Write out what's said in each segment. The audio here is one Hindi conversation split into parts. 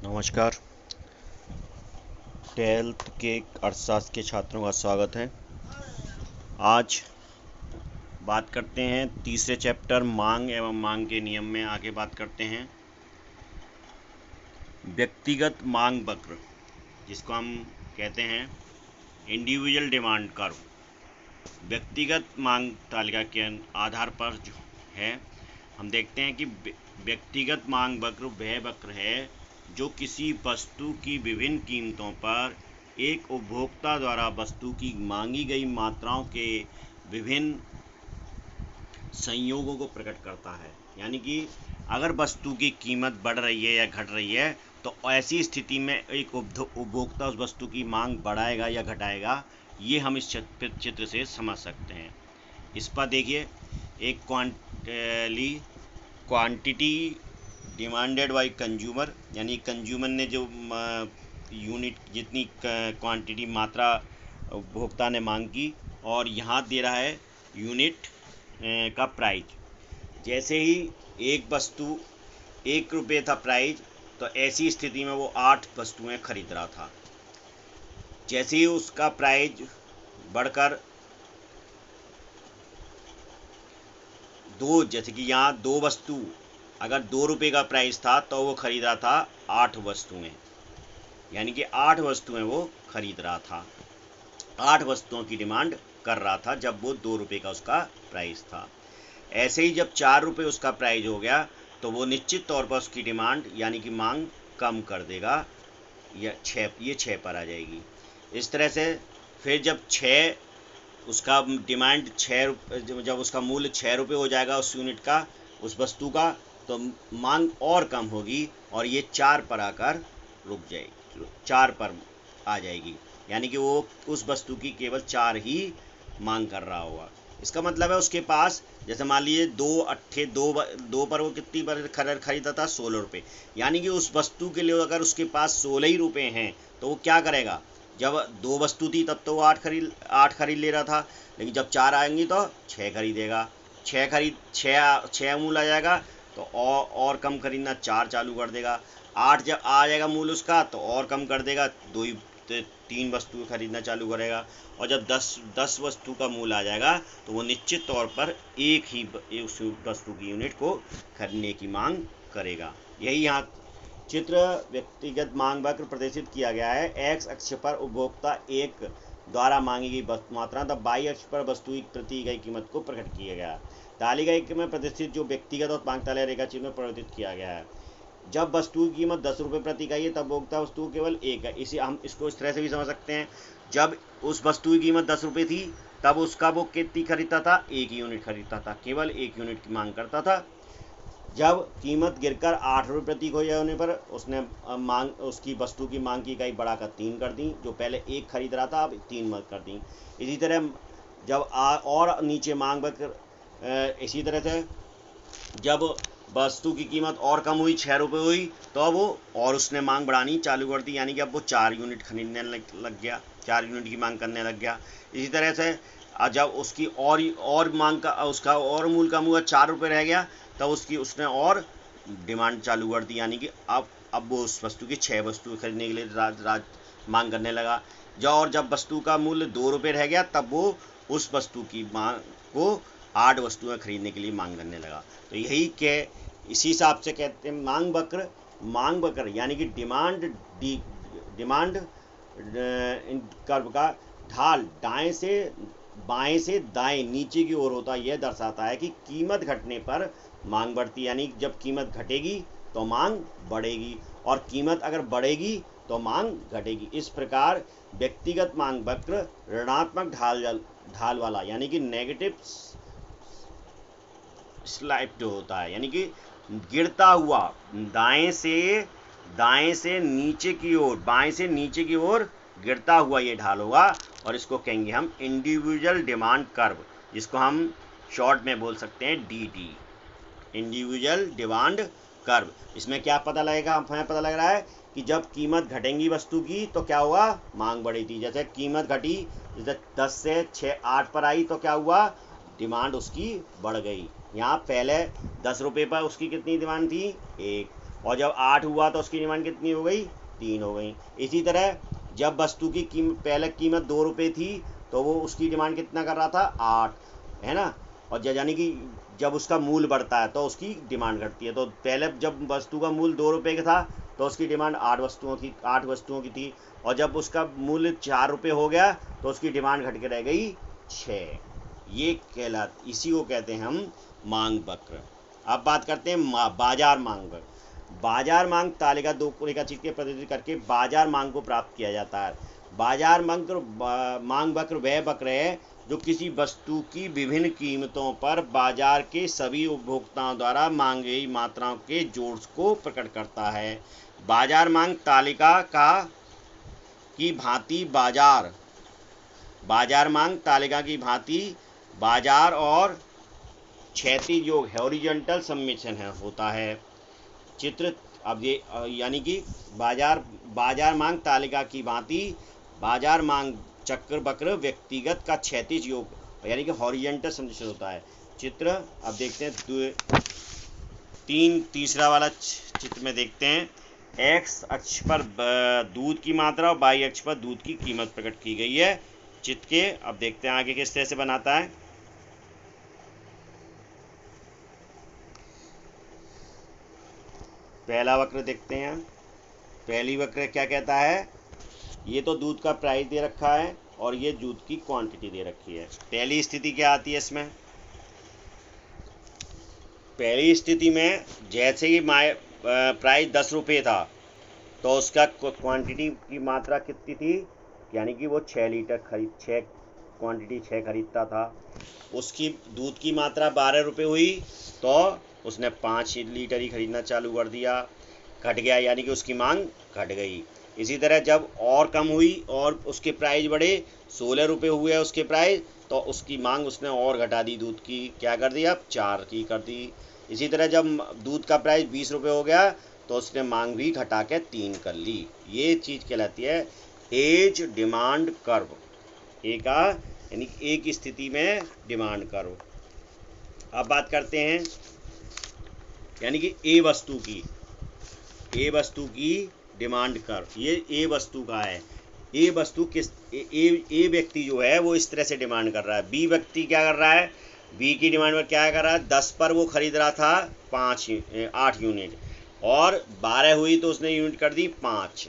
नमस्कार। 12th के अर्थशास्त्र के छात्रों का स्वागत है। आज बात करते हैं तीसरे चैप्टर मांग एवं मांग के नियम में आगे बात करते हैं व्यक्तिगत मांग वक्र, जिसको हम कहते हैं इंडिविजुअल डिमांड कर्व। व्यक्तिगत मांग तालिका के आधार पर जो है, हम देखते हैं कि व्यक्तिगत मांग वक्र वह वक्र है जो किसी वस्तु की विभिन्न कीमतों पर एक उपभोक्ता द्वारा वस्तु की मांगी गई मात्राओं के विभिन्न संयोगों को प्रकट करता है। यानी कि अगर वस्तु की कीमत बढ़ रही है या घट रही है तो ऐसी स्थिति में एक उपभोक्ता उस वस्तु की मांग बढ़ाएगा या घटाएगा, ये हम इस चित्र से समझ सकते हैं। इस पर देखिए, एक क्वांटिटी डिमांडेड बाय कंज्यूमर, यानी कंज्यूमर ने जो यूनिट जितनी क्वांटिटी मात्रा उपभोक्ता ने मांग की, और यहाँ दे रहा है यूनिट का प्राइस। जैसे ही एक वस्तु 1 रुपये था प्राइस, तो ऐसी स्थिति में वो 8 वस्तुएं खरीद रहा था। जैसे ही उसका प्राइस बढ़कर 2, जैसे कि यहाँ 2 वस्तु, अगर 2 रुपये का प्राइस था तो वो खरीद रहा था 8 वस्तुएं, यानी कि 8 वस्तुएं वो खरीद रहा था, 8 वस्तुओं की डिमांड कर रहा था जब वो 2 रुपये का उसका प्राइस था। ऐसे ही जब 4 रुपये उसका प्राइस हो गया तो वो निश्चित तौर पर उसकी डिमांड यानी कि मांग कम कर देगा, या 6 पर आ जाएगी। इस तरह से फिर जब उसका डिमांड 6, जब उसका मूल्य 6 रुपये हो जाएगा उस यूनिट का, उस वस्तु का, तो मांग और कम होगी और ये 4 पर आकर रुक जाएगी, 4 पर आ जाएगी। यानी कि वो उस वस्तु की केवल 4 ही मांग कर रहा होगा। इसका मतलब है उसके पास, जैसे मान लीजिए 2 पर वो कितनी पर खरीदा था, 16 रुपये। यानी कि उस वस्तु के लिए अगर उसके पास 16 ही रुपये हैं तो वो क्या करेगा, जब 2 वस्तु थी तब तो वो 8 खरीद ले रहा था, लेकिन जब 4 आएंगी तो 6 खरीदेगा। 6 मूल आ जाएगा तो और कम खरीदना 4 चालू कर देगा। 8 जब आ जाएगा मूल उसका तो और कम कर देगा, 3 वस्तु खरीदना चालू करेगा। और जब 10 वस्तु का मूल आ जाएगा तो वो निश्चित तौर पर एक ही उस वस्तु की यूनिट को खरीदने की मांग करेगा। यही यहाँ चित्र व्यक्तिगत मांग वक्र प्रदर्शित किया गया है। एक्स अक्ष पर उपभोक्ता एक द्वारा मांगी गई मात्रा तथा y अक्ष पर वस्तु की प्रति इकाई कीमत को प्रकट किया गया है। तालिका एक में प्रदर्शित जो व्यक्तिगत और मांग तालिका रेखा चित्र में परिवर्तित किया गया है। जब वस्तु की कीमत 10 रुपये प्रति इकाई है तब उपभोक्ता वस्तु केवल एक है। इसे हम इसको इस तरह से भी समझ सकते हैं, जब उस वस्तु की कीमत 10 रुपये थी तब उसका वो कितनी खरीदता था, 1 यूनिट खरीदता था, केवल 1 यूनिट की मांग करता था। जब कीमत गिरकर 8 रुपये प्रति इकाई होने पर उसने उसकी वस्तु की मांग की इकाई बढ़ाकर 3 कर दी, जो पहले 1 खरीद रहा था अब 3 मत कर दी। इसी तरह जब और नीचे मांग वक्र, इसी तरह से जब वस्तु की कीमत और कम हुई, 6 रुपये हुई, तो अब वो और उसने मांग बढ़ानी चालू कर दी, यानी कि अब वो 4 यूनिट खरीदने लग गया, 4 यूनिट की मांग करने लग गया। इसी तरह से जब उसकी और मांग का उसका और मूल कम हुआ, 4 रुपये रह गया, तब उसने और डिमांड चालू कर दी, यानी कि अब वो उस वस्तु की 6 वस्तु खरीदने के लिए मांग करने लगा। जब वस्तु का मूल्य 2 रुपये रह गया तब वो उस वस्तु की मांग को 8 वस्तुएं खरीदने के लिए मांग करने लगा। तो यही इसी हिसाब से कहते हैं मांग वक्र यानी कि डिमांड कर्व का ढाल दाएं से बाएं से दाएं नीचे की ओर होता है। यह दर्शाता है कि कीमत घटने पर मांग बढ़ती है, यानी जब कीमत घटेगी तो मांग बढ़ेगी, और कीमत अगर बढ़ेगी तो मांग घटेगी। इस प्रकार व्यक्तिगत मांग वक्र ऋणात्मक ढाल वाला यानी कि नेगेटिव स्लाइप जो होता है, यानी कि गिरता हुआ दाएं से नीचे की ओर, बाएं से नीचे की ओर गिरता हुआ ये ढाल होगा, और इसको कहेंगे हम इंडिविजुअल डिमांड कर्व, जिसको हम शॉर्ट में बोल सकते हैं DD, इंडिविजुअल डिमांड कर्व। इसमें क्या पता लगेगा, हमें पता लग रहा है कि जब कीमत घटेगी वस्तु की तो क्या हुआ, मांग बढ़ेगी। जैसे कीमत घटी, जैसे 10 से 8 पर आई तो क्या हुआ, डिमांड उसकी बढ़ गई। यहाँ पहले 10 रुपये पर उसकी कितनी डिमांड थी, 1, और जब 8 हुआ तो उसकी डिमांड कितनी हो गई, 3 हो गई। इसी तरह जब वस्तु की पहले कीमत 2 रुपये थी तो वो उसकी डिमांड कितना कर रहा था, 8, है ना। और यानी कि जब उसका मूल्य बढ़ता है तो उसकी डिमांड घटती है। तो पहले जब वस्तु का मूल्य 2 रुपये का था तो उसकी डिमांड 8 वस्तुओं की थी, और जब उसका मूल्य 4 रुपये हो गया तो उसकी डिमांड घट के रह गई 6। ये इसी को कहते हैं हम मांग वक्र। अब बात करते हैं बाजार मांग वक्र। बाजार मांग तालिका 2 रेखा चित्र के प्रतिनिधित्व करके बाजार मांग को प्राप्त किया जाता है। बाजार मांग वक्र वह वक्र है जो किसी वस्तु की विभिन्न कीमतों पर बाजार के सभी उपभोक्ताओं द्वारा मांगी गई मात्राओं के जोड़ को प्रकट करता है। बाजार मांग तालिका की भांति बाजार मांग तालिका की भांति बाजार और क्षैतिज योग हॉरिजॉन्टल सम्मिश्रण होता है। चित्र अब ये यानी कि बाजार मांग तालिका की भांति बाजार मांग चक्र वक्र व्यक्तिगत का क्षैतिज योग यानी कि हॉरिजॉन्टल सम्मिश्रण होता है। चित्र अब देखते हैं तीसरा वाला चित्र में देखते हैं। एक्स अक्ष पर दूध की मात्रा और वाई अक्ष पर दूध की कीमत प्रकट की गई है चित्र के। अब देखते हैं आगे किस तरह से बनाता है। पहला वक्र देखते हैं। पहली वक्र क्या कहता है, ये तो दूध का प्राइस दे रखा है और ये दूध की क्वांटिटी दे रखी है। पहली स्थिति क्या आती है इसमें, पहली स्थिति में जैसे ही प्राइस 10 रुपये था तो उसका क्वांटिटी की मात्रा कितनी थी, यानी कि वो 6 लीटर क्वांटिटी 6 खरीदता था। उसकी दूध की मात्रा 12 रुपये हुई तो उसने 5 लीटर ही खरीदना चालू कर दिया, घट गया, यानी कि उसकी मांग घट गई। इसी तरह जब और कम हुई और उसके प्राइस बढ़े, 16 रुपये हुए उसके प्राइस, तो उसकी मांग उसने और घटा दी दूध की, क्या कर दिया, 4 की कर दी। इसी तरह जब दूध का प्राइस 20 रुपये हो गया तो उसने मांग भी घटा के 3 कर ली। ये चीज़ कहलाती है एज डिमांड कर्व, यानी एक स्थिति में डिमांड कर्व। अब बात करते हैं यानी कि ए वस्तु की डिमांड कर्व। ये ए वस्तु का है। ए व्यक्ति जो है वो इस तरह से डिमांड कर रहा है। बी व्यक्ति क्या कर रहा है, बी की डिमांड पर क्या कर रहा है, 10 पर वो खरीद रहा था 8 यूनिट, और 12 हुई तो उसने यूनिट कर दी 5,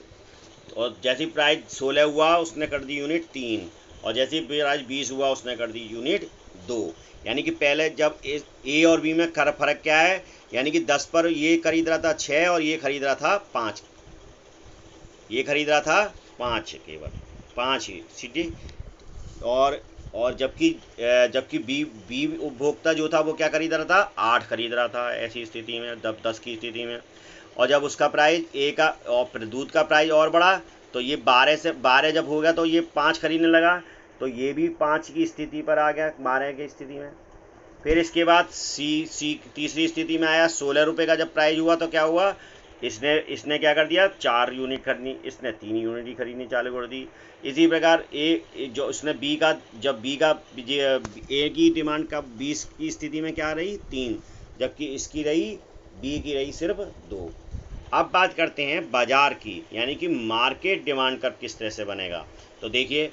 और जैसी प्राइस 16 हुआ उसने कर दी यूनिट 3, और जैसी प्राइस 20 हुआ उसने कर दी यूनिट 2। यानी कि पहले जब ए और बी में फर्क क्या है, यानी कि 10 पर ये खरीद रहा था 6 और ये खरीद रहा था 5, ये खरीद रहा था 5, केवल 5 ही सिटी। और जबकि बी उपभोक्ता जो था वो क्या खरीद रहा था, 8 खरीद रहा था ऐसी स्थिति में, 10 की स्थिति में। और जब उसका प्राइस ए का और फिर दूध का प्राइस और बढ़ा तो ये 12 जब हो गया तो ये 5 खरीदने लगा, तो ये भी 5 की स्थिति पर आ गया, 12 की स्थिति में। फिर इसके बाद सी तीसरी स्थिति में आया। 16 रुपये का जब प्राइस हुआ तो क्या हुआ, इसने क्या कर दिया, 4 यूनिट खरीदनी, इसने 3 यूनिट ही खरीदनी चालू कर दी। इसी प्रकार जो उसने ए की डिमांड का 20 की स्थिति में क्या रही, 3, जबकि इसकी रही, बी की रही सिर्फ 2। अब बात करते हैं बाजार की, यानी कि मार्केट डिमांड कर्व किस तरह से बनेगा। तो देखिए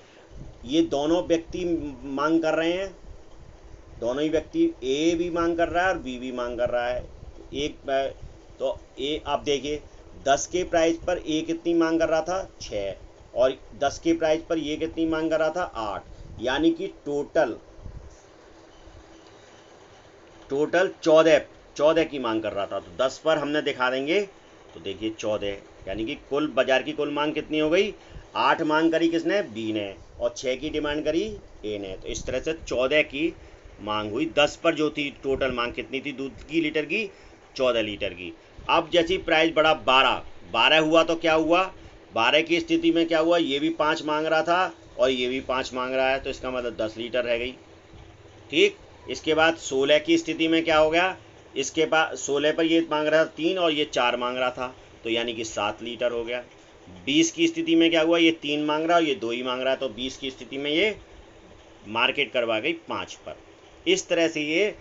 ये दोनों व्यक्ति मांग कर रहे हैं, दोनों ही व्यक्ति, ए भी मांग कर रहा है और बी भी मांग कर रहा है। तो ए आप देखिए 10 के प्राइस पर ए कितनी मांग कर रहा था, 6, और 10 के प्राइस पर ये कितनी मांग कर रहा था, 8, यानी कि टोटल 14 की मांग कर रहा था। तो 10 पर हमने दिखा देंगे तो देखिए 14, यानी कि कुल बाजार की कुल मांग कितनी हो गई, 8 मांग करी किसने, बी ने, और 6 की डिमांड करी ए ने। तो इस तरह से 14 की मांग हुई। 10 पर जो थी टोटल मांग कितनी थी दूध की लीटर की, 14 लीटर की। अब जैसी प्राइस बढ़ा 12 हुआ तो क्या हुआ, 12 की स्थिति में क्या हुआ, ये भी 5 मांग रहा था और ये भी 5 मांग रहा है, तो इसका मतलब 10 लीटर रह गई। ठीक, इसके बाद 16 की स्थिति में क्या हो गया, इसके बाद 16 पर ये मांग रहा था 3 और ये 4 मांग रहा था, तो यानी कि 7 लीटर हो गया। 20 की स्थिति में क्या हुआ, ये 3 मांग रहा है और ये 2 ही मांग रहा है, तो 20 की स्थिति में ये मार्केट करवा गई 5 पर। इस तरह से ये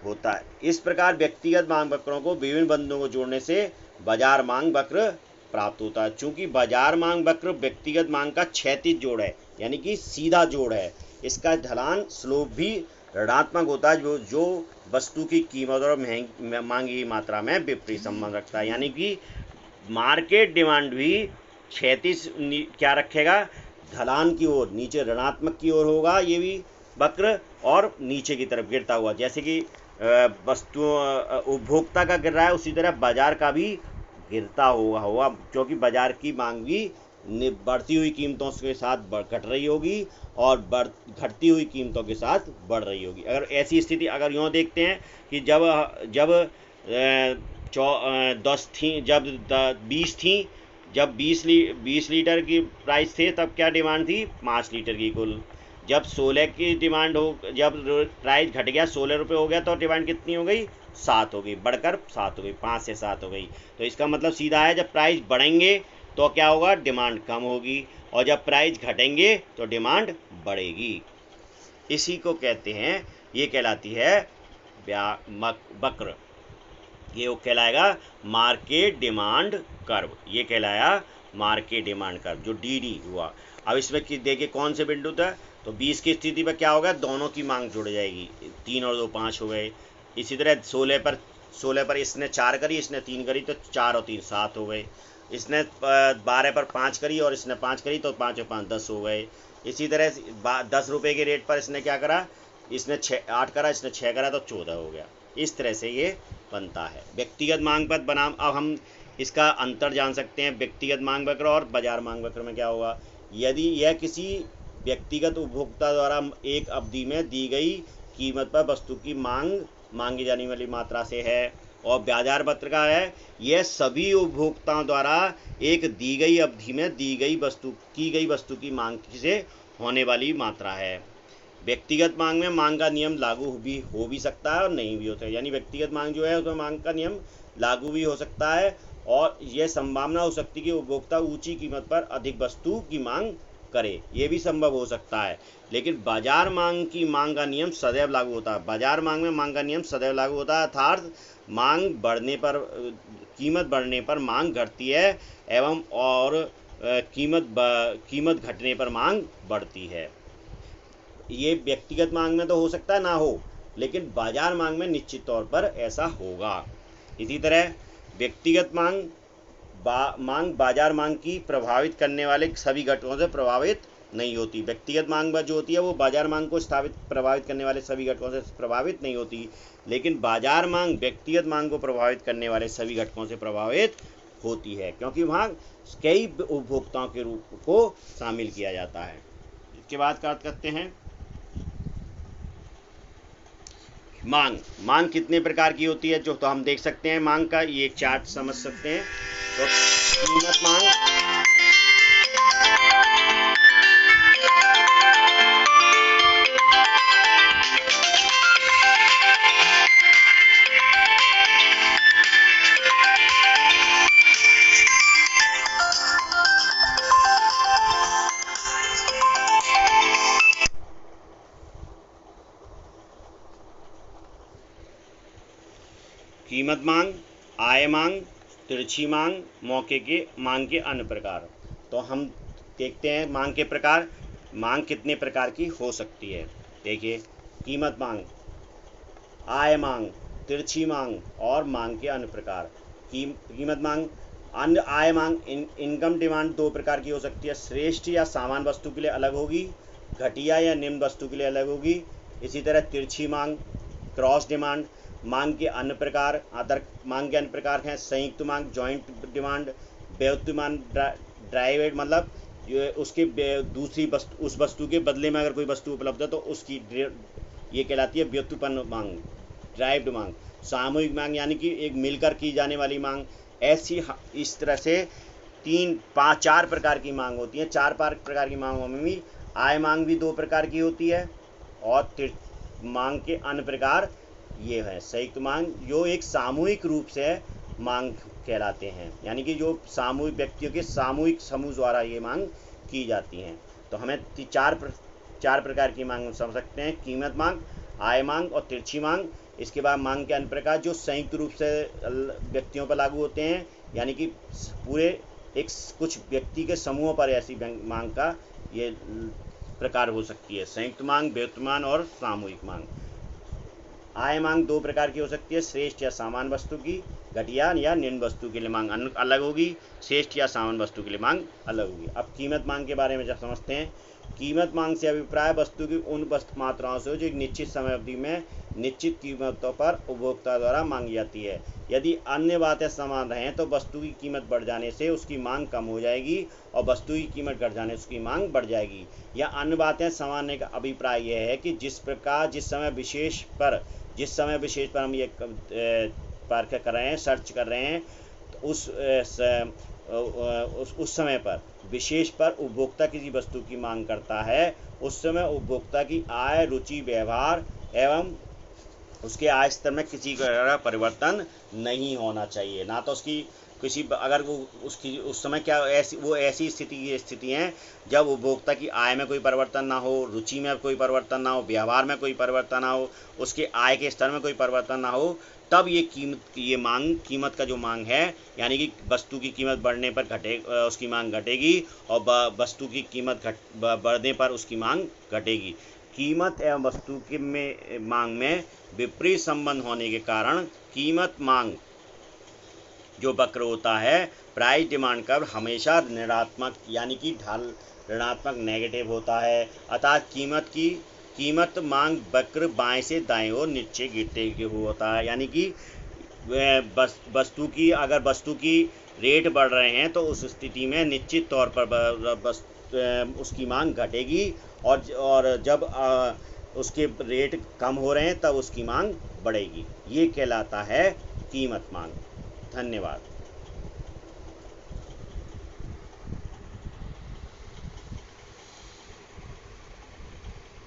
होता है। इस प्रकार व्यक्तिगत मांग वक्रों को विभिन्न बिंदुओं को जोड़ने से बाजार मांग वक्र प्राप्त होता है। चूंकि बाजार मांग वक्र व्यक्तिगत मांग का क्षैतिज जोड़ है, यानी कि सीधा जोड़ है, इसका ढलान स्लोप भी ऋणात्मक होता है, जो वस्तु की कीमत और मांग की मात्रा में विपरीत संबंध रखता है। यानी कि मार्केट डिमांड भी क्षैतिज क्या रखेगा, ढलान की ओर, नीचे ऋणात्मक की ओर होगा ये भी वक्र, और नीचे की तरफ गिरता हुआ। जैसे कि वस्तु उपभोक्ता का गिर रहा है, उसी तरह बाजार का भी गिरता होगा क्योंकि बाजार की मांग भी बढ़ती हुई कीमतों के साथ घट रही होगी और घटती हुई कीमतों के साथ बढ़ रही होगी। अगर ऐसी स्थिति अगर यूँ देखते हैं कि जब जब 10 थी, जब 20 थी, जब 20 लीटर की प्राइस थे तब क्या डिमांड थी, 5 लीटर की कुल। जब 16 की डिमांड हो, जब प्राइस घट गया 16 रुपये हो गया तो डिमांड कितनी हो गई, 7 हो गई, बढ़कर 7 हो गई, 5 से 7 हो गई। तो इसका मतलब सीधा है, जब प्राइस बढ़ेंगे तो क्या होगा, डिमांड कम होगी, और जब प्राइस घटेंगे तो डिमांड बढ़ेगी। इसी को कहते हैं, ये कहलाती है वक्र, ये कहलाएगा मार्केट डिमांड कर्व, ये कहलाया मार्केट डिमांड कर्व, जो डी हुआ। अब इसमें देखिए कौन से बिंदु था, तो 20 की स्थिति पर क्या होगा, दोनों की मांग जुड़ जाएगी, 3 और 2 5 हो गए। इसी तरह 16 पर इसने 4 करी, इसने 3 करी, तो 4 और 3 7 हो गए। इसने 12 पर 5 करी और इसने 5 करी, तो 5 और 5 10 हो गए। इसी तरह 10 रुपये के रेट पर इसने क्या करा, इसने 8 करा, इसने 6 करा, तो 14 हो गया। इस तरह से ये बनता है व्यक्तिगत मांग पत्र बनाम। अब हम इसका अंतर जान सकते हैं, व्यक्तिगत मांग वक्र और बाजार मांग वक्र में क्या होगा। यदि यह किसी व्यक्तिगत उपभोक्ता द्वारा एक अवधि में दी गई कीमत पर वस्तु की मांगी जाने वाली मात्रा से है, और बाजार पत्र का है, यह सभी उपभोक्ताओं द्वारा एक दी गई अवधि में दी गई वस्तु की मांग से होने वाली मात्रा है। व्यक्तिगत मांग में मांग का नियम लागू भी हो भी सकता है और नहीं भी होता है, यानी व्यक्तिगत मांग जो है उसमें मांग का नियम लागू भी हो सकता है, और यह संभावना हो सकती है कि उपभोक्ता ऊंची कीमत पर अधिक वस्तु की मांग करे, ये भी संभव हो सकता है। लेकिन बाजार मांग की मांग का नियम सदैव लागू होता है। बाजार मांग में मांग का नियम सदैव लागू होता है, अर्थात मांग बढ़ने पर, कीमत बढ़ने पर मांग घटती है, एवं और कीमत घटने पर मांग बढ़ती है। ये व्यक्तिगत मांग में तो हो सकता है ना हो, लेकिन बाजार मांग में निश्चित तौर पर ऐसा होगा। इसी तरह व्यक्तिगत मांग बाजार मांग की प्रभावित करने वाले सभी घटकों से प्रभावित नहीं होती। व्यक्तिगत मांग जो होती है वो बाजार मांग को प्रभावित करने वाले सभी घटकों से प्रभावित नहीं होती, लेकिन बाजार मांग व्यक्तिगत मांग को प्रभावित करने वाले सभी घटकों से प्रभावित होती है, क्योंकि वहाँ कई उपभोक्ताओं के रूप को शामिल किया जाता है। इसके बाद बात करते हैं मांग कितने प्रकार की होती है, जो तो हम देख सकते हैं मांग का ये चार्ट समझ सकते हैं। तो कीमत मांग, कीमत मांग, आय मांग, तिरछी मांग, मौके के मांग के अन्य प्रकार। तो हम देखते हैं मांग के प्रकार, मांग कितने प्रकार की हो सकती है। देखिए कीमत मांग, आय मांग, तिरछी मांग और मांग के अन्य प्रकार। कीमत मांग, अन्य आय मांग, इनकम डिमांड 2 प्रकार की हो सकती है, श्रेष्ठ या सामान्य वस्तु के लिए अलग होगी, घटिया या निम्न वस्तु के लिए अलग होगी। इसी तरह तिरछी मांग, क्रॉस डिमांड। मांग के अन्य प्रकार, मांग के अन्य प्रकार हैं संयुक्त मांग, जॉइंट डिमांड, व्युत्पन्न मांग, ड्राइवेड मतलब उसके दूसरी वस्तु, उस वस्तु के बदले में अगर कोई वस्तु उपलब्ध है तो उसकी ये कहलाती है व्युत्पन्न मांग, ड्राइव्ड मांग। सामूहिक मांग यानी कि एक मिलकर की जाने वाली मांग। ऐसी इस तरह से 4 प्रकार की मांग होती है। 4 प्रकार की मांगों में भी आय मांग भी 2 प्रकार की होती है, और मांग के अन्य प्रकार ये है संयुक्त मांग, जो एक सामूहिक रूप से मांग कहलाते हैं, यानी कि जो सामूहिक व्यक्तियों के सामूहिक समूह द्वारा ये मांग की जाती हैं। तो हमें 4 प्रकार की मांग समझ सकते हैं, कीमत मांग, आय मांग और तिरछी मांग। इसके बाद मांग के अन्य प्रकार जो संयुक्त रूप से व्यक्तियों पर लागू होते हैं, यानी कि पूरे एक कुछ व्यक्ति के समूहों पर ऐसी मांग का ये प्रकार हो सकती है। संयुक्त मांग, व्यक्त मांग और सामूहिक मांग। आय मांग दो प्रकार की हो सकती है, श्रेष्ठ या सामान्य वस्तु की, घटिया या निम्न वस्तु के लिए मांग अलग होगी, श्रेष्ठ या सामान्य वस्तु के लिए मांग अलग होगी। अब कीमत मांग के बारे में जब समझते हैं। कीमत मांग से अभिप्राय वस्तु की उन वस्तु मात्राओं से जो एक निश्चित समय अवधि में निश्चित कीमतों पर उपभोक्ता द्वारा मांगी जाती है। यदि अन्य बातें समान रहें तो वस्तु की कीमत बढ़ जाने से उसकी मांग कम हो जाएगी और वस्तु की कीमत घट जाने से उसकी मांग बढ़ जाएगी। या अन्य बातें समान होने का अभिप्राय यह है कि जिस समय विशेष पर हम ये पार्क कर रहे हैं, सर्च कर रहे हैं, तो उस समय पर विशेष पर उपभोक्ता किसी वस्तु की मांग करता है, उस समय उपभोक्ता की आय, रुचि, व्यवहार एवं उसके आय स्तर में किसी तरह परिवर्तन नहीं होना चाहिए। ना तो उसकी किसी अगर वो उसकी उस समय क्या ऐसी स्थिति है जब उपभोक्ता की आय में कोई परिवर्तन ना हो, रुचि में कोई परिवर्तन ना हो, व्यवहार में कोई परिवर्तन ना हो, उसके आय के स्तर में कोई परिवर्तन ना हो, तब ये कीमत का जो मांग है, यानी कि वस्तु की कीमत बढ़ने पर उसकी मांग घटेगी और वस्तु की कीमत बढ़ने पर उसकी मांग घटेगी। कीमत एवं वस्तु की मांग में विपरीत संबंध होने के कारण कीमत मांग जो वक्र होता है, प्राइस डिमांड कर्व हमेशा ऋणात्मक यानी कि ऋणात्मक नेगेटिव होता है। अर्थात कीमत मांग वक्र बाएं से दाएं ओर नीचे गिरते हुए होता है, यानी कि अगर वस्तु की रेट बढ़ रहे हैं तो उस स्थिति में निश्चित तौर पर उसकी मांग घटेगी और जब उसके रेट कम हो रहे हैं तब उसकी मांग बढ़ेगी। ये कहलाता है कीमत मांग। धन्यवाद।